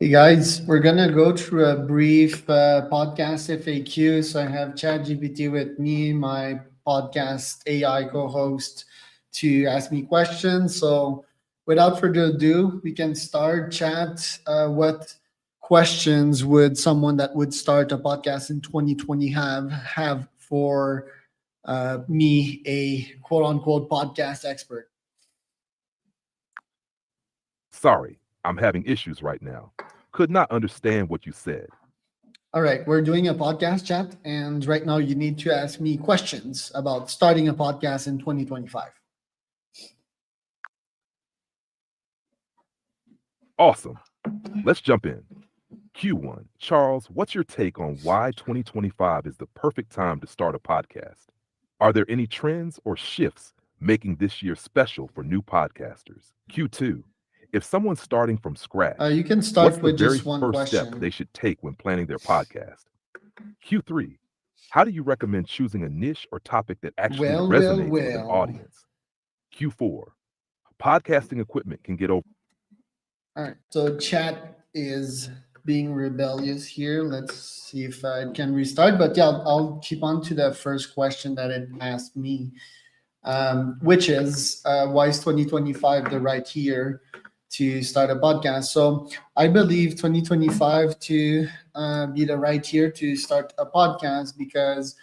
Hey guys, we're gonna go through a brief podcast FAQ. So I have ChatGPT with me, my podcast AI co-host, to ask me questions. So without further ado, we can start. Chat. What questions would someone that would start a podcast in 2020 have for me, a quote unquote podcast expert? Sorry, I'm having issues right now. Could not understand what you said. All right, we're doing a podcast chat, and right now you need to ask me questions about starting a podcast in 2025. Awesome. Let's jump in. Q1. Charles, what's your take on why 2025 is the perfect time to start a podcast? Are there any trends or shifts making this year special for new podcasters? Q2. If someone's starting from scratch, You can what's start the with very just one first step they question. should take when planning their podcast? Q3. How do you recommend choosing a niche or topic that actually Well, well, resonates with an well. audience? Q4. Podcasting equipment can get over. All right, so chat is being rebellious here. Let's see if I can restart. But yeah, I'll keep on to the first question that it asked me, which is why is 2025 the right year to start a podcast? So I believe 2025 to be the right year to start a podcast because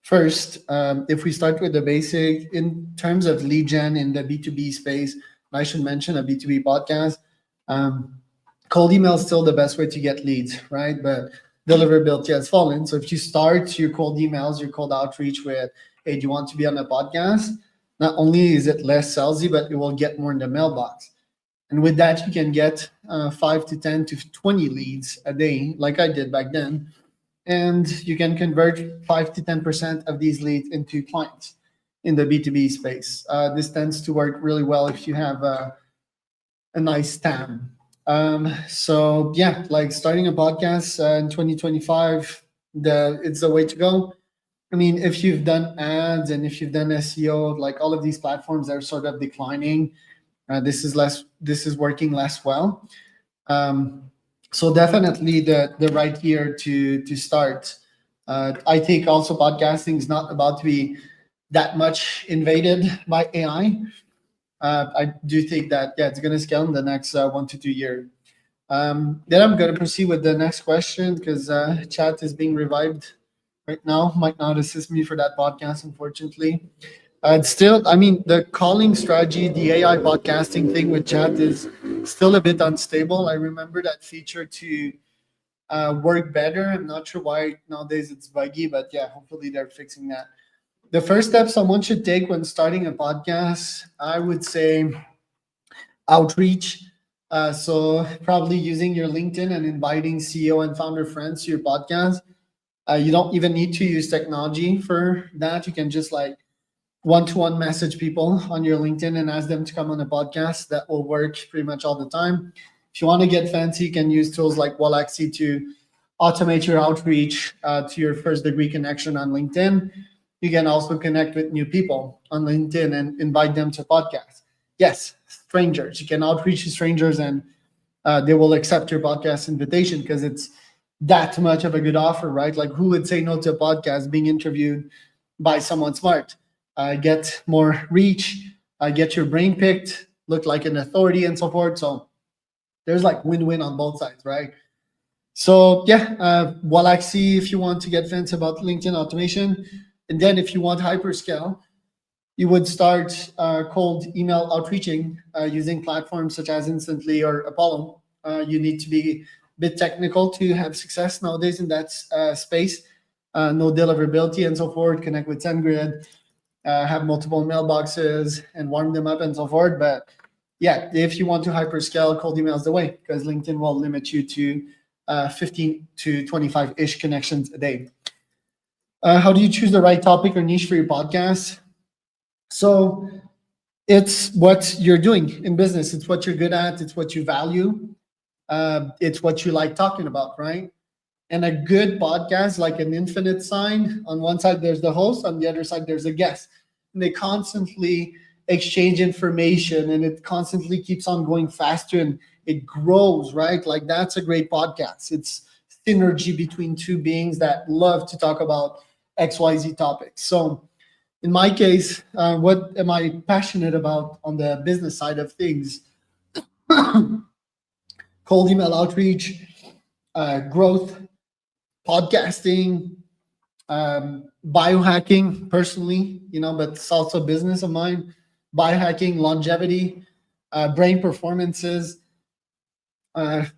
first, if we start with the basic in terms of lead gen in the B2B space, I should mention a B2B podcast. Um, Cold email is still the best way to get leads, right? But deliverability has fallen. So if you start your cold emails, your cold outreach with, hey, do you want to be on a podcast? Not only is it less salesy, but it will get more in the mailbox. And with that, you can get 5 to 10 to 20 leads a day, like I did back then. And you can convert 5 to 10% of these leads into clients in the B2B space. This tends to work really well if you have a nice TAM. So yeah, like starting a podcast in 2025, it's the way to go. I mean, if you've done ads and if you've done SEO, like all of these platforms that are sort of declining, this is working less well. Um, so definitely the right year to start. I think also podcasting is not about to be that much invaded by AI. I do think that yeah, it's going to scale in the next 1 to 2 years. Then I'm going to proceed with the next question because chat is being revived right now. Might not assist me for that podcast, unfortunately. It's still, I mean, the calling strategy, the AI podcasting thing with chat is still a bit unstable. I remember that feature to work better. I'm not sure why nowadays it's buggy, but yeah, hopefully they're fixing that. The first step someone should take when starting a podcast, I would say outreach. So probably using your LinkedIn and inviting CEO and founder friends to your podcast. You don't even need to use technology for that. You can just like one-to-one message people on your LinkedIn and ask them to come on a podcast. That will work pretty much all the time. If you want to get fancy, you can use tools like Wallaxy to automate your outreach to your first degree connection on LinkedIn. You can also connect with new people on LinkedIn and invite them to podcasts. Yes, strangers. You can outreach to strangers and they will accept your podcast invitation because it's that much of a good offer, right? Like, who would say no to a podcast being interviewed by someone smart? Get more reach, get your brain picked, look like an authority, and so forth. So there's like win-win on both sides, right? So yeah, Wallaxy if you want to get fancy about LinkedIn automation, and then if you want hyperscale, you would start cold email outreaching using platforms such as Instantly or Apollo. You need to be a bit technical to have success nowadays in that space. No deliverability and so forth. Connect with SendGrid, have multiple mailboxes and warm them up and so forth. But yeah, if you want to hyperscale, cold email is the way because LinkedIn will limit you to 15 to 25 ish connections a day. How do you choose the right topic or niche for your podcast? So it's what you're doing in business. It's what you're good at. It's what you value. It's what you like talking about, right? And a good podcast, like an infinite sign, on one side there's the host, on the other side there's a guest. And they constantly exchange information and it constantly keeps on going faster it grows, right? Like that's a great podcast. It's synergy between two beings that love to talk about XYZ topics. So in my case, what am I passionate about on the business side of things? Cold email outreach, growth, podcasting, biohacking personally, but it's also a business of mine. Biohacking, longevity, brain performances,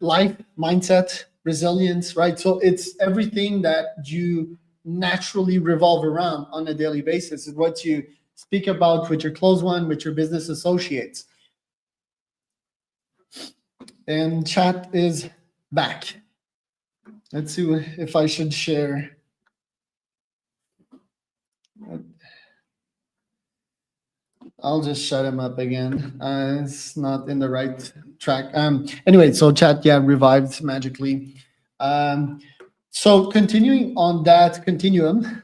life, mindset, resilience, right? So it's everything that you naturally revolve around on a daily basis. Is what you speak about with your close one, with your business associates. And chat is back. Let's see if I should share. I'll just shut him up again. It's not in the right track. Anyway, so chat, yeah, revived magically. So continuing on that continuum,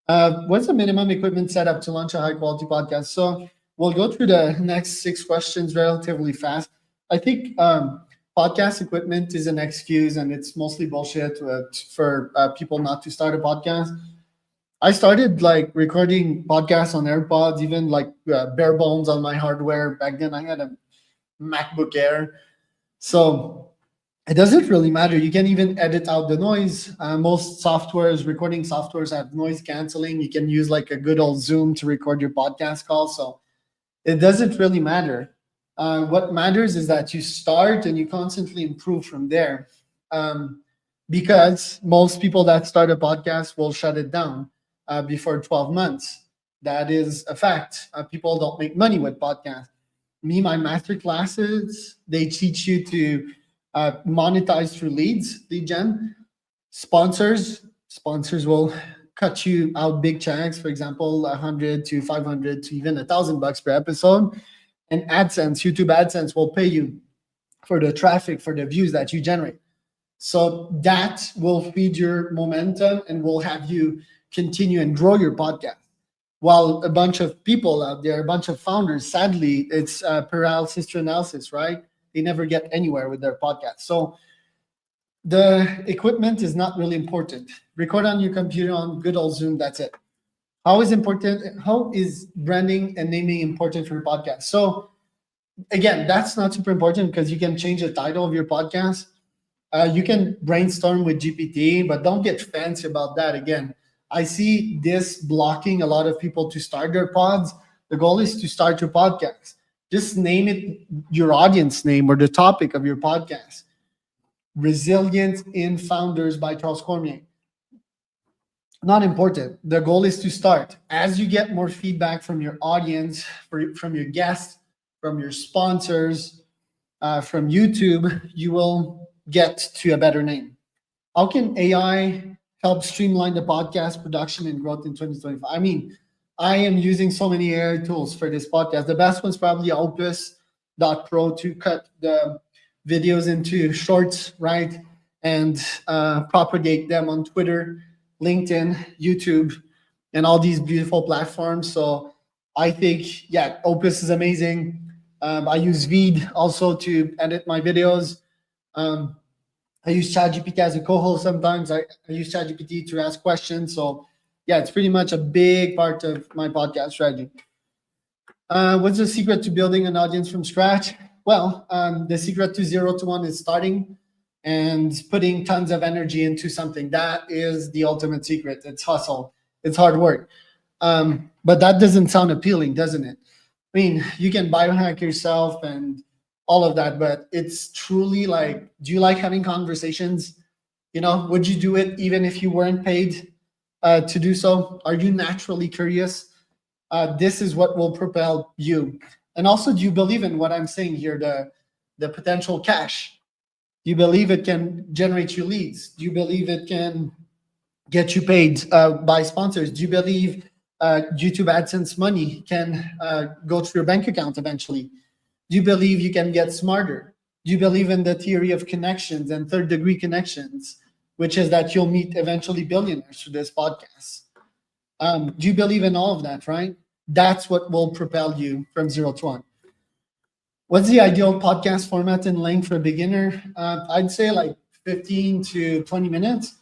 what's the minimum equipment setup to launch a high quality podcast? So we'll go through the next 6 questions relatively fast. I think podcast equipment is an excuse, and it's mostly bullshit for people not to start a podcast. I started like recording podcasts on AirPods, even like bare bones on my hardware. Back then, I had a MacBook Air. So it doesn't really matter. You can even edit out the noise. Most softwares, recording softwares, have noise canceling. You can use like a good old Zoom to record your podcast call. So it doesn't really matter. What matters is that you start and you constantly improve from there. Because most people that start a podcast will shut it down before 12 months. That is a fact. People don't make money with podcasts. Me, my master classes, they teach you to monetize through lead gen. Sponsors will cut you out big checks, for example, 100 to 500 to even $1,000 per episode. And AdSense, YouTube AdSense will pay you for the traffic, for the views that you generate. So that will feed your momentum and will have you continue and grow your podcast. While a bunch of people out there, a bunch of founders, sadly, it's paralysis to analysis, right? They never get anywhere with their podcast. So the equipment is not really important. Record on your computer on good old Zoom, that's it. How is branding and naming important for your podcast? So again, that's not super important because you can change the title of your podcast. You can brainstorm with GPT, but don't get fancy about that. Again, I see this blocking a lot of people to start their pods. The goal is to start your podcast. Just name it your audience name or the topic of your podcast. Resilient in Founders by Charles Cormier. Not important. The goal is to start. As you get more feedback from your audience, from your guests, from your sponsors, from YouTube, you will get to a better name. How can AI help streamline the podcast production and growth in 2025? I mean, I am using so many AI tools for this podcast. The best one's probably Opus.pro to cut the videos into shorts, right? And propagate them on Twitter, LinkedIn, YouTube, and all these beautiful platforms. So I think, yeah, Opus is amazing. I use Veed also to edit my videos. I use ChatGPT as a co-host sometimes. I use ChatGPT to ask questions. So yeah, it's pretty much a big part of my podcast strategy. What's the secret to building an audience from scratch? Well, the secret to 0 to 1 is starting and putting tons of energy into something. That is the ultimate secret. It's hustle. It's hard work. But that doesn't sound appealing, doesn't it? I mean, you can biohack yourself and all of that, but it's truly like, do you like having conversations? Would you do it even if you weren't paid to do so? Are you naturally curious? This is what will propel you. And also, do you believe in what I'm saying here, the potential cash? Do you believe it can generate you leads? Do you believe it can get you paid by sponsors? Do you believe YouTube AdSense money can go through your bank account eventually? Do you believe you can get smarter? Do you believe in the theory of connections and third degree connections, which is that you'll meet eventually billionaires through this podcast? Do you believe in all of that, right? That's what will propel you from 0 to 1. What's the ideal podcast format and length for a beginner? I'd say like 15 to 20 minutes,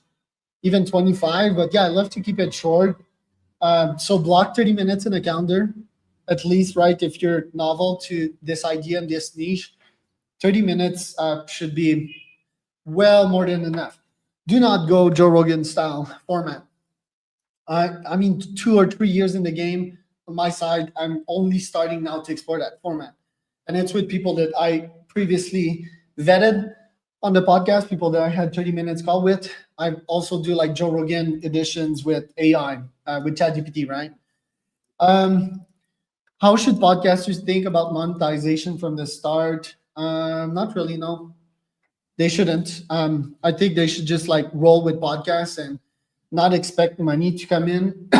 even 25. But yeah, I love to keep it short. So block 30 minutes in a calendar, at least, right? If you're novel to this idea and this niche, 30 minutes should be well more than enough. Do not go Joe Rogan style format. I mean, 2 or 3 years in the game on my side, I'm only starting now to explore that format. And it's with people that I previously vetted on the podcast, people that I had 30 minutes call with. I also do like Joe Rogan editions with AI, with ChatGPT, right? Um, how should podcasters think about monetization from the start? Not really, no. They shouldn't. I think they should just like roll with podcasts and not expect money to come in.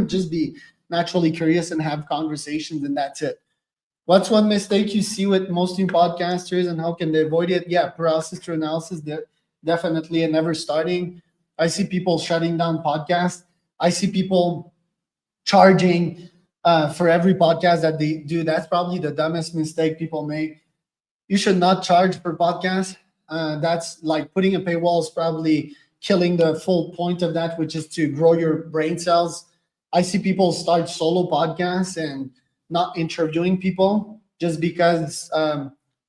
Just be naturally curious and have conversations, and that's it. What's one mistake you see with most new podcasters, and how can they avoid it? Yeah, paralysis to analysis, definitely, and never starting. I see people shutting down podcasts. I see people charging for every podcast that they do. That's probably the dumbest mistake people make. You should not charge for podcasts. That's like putting a paywall is probably killing the full point of that, which is to grow your brain cells. I see people start solo podcasts and not interviewing people just because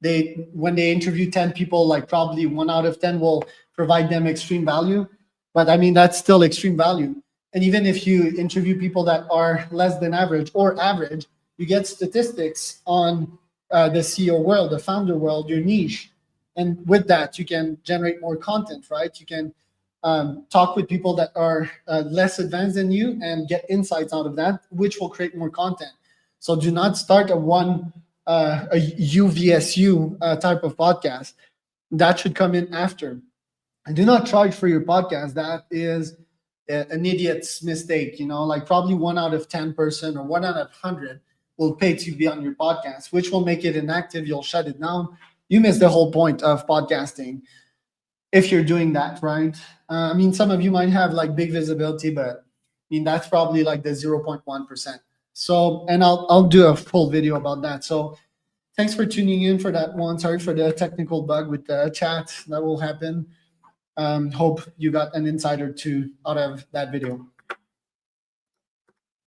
they when they interview 10 people, like probably 1 out of 10 will provide them extreme value. But I mean that's still extreme value. And even if you interview people that are less than average or average, you get statistics on the CEO world, the founder world, your niche. And with that, you can generate more content, right? You can talk with people that are less advanced than you and get insights out of that, which will create more content. So do not start a UVSU type of podcast. That should come in after. And do not charge for your podcast. That is an idiot's mistake. Like probably 1 out of 10 person or 1 out of 100 will pay to be on your podcast, which will make it inactive. You'll shut it down. You miss the whole point of podcasting if you're doing that, right? I mean, some of you might have like big visibility, but I mean that's probably like the 0.1%. So, and I'll do a full video about that. So, thanks for tuning in for that one. Sorry for the technical bug with the chat. That will happen. Hope you got an insight or two out of that video.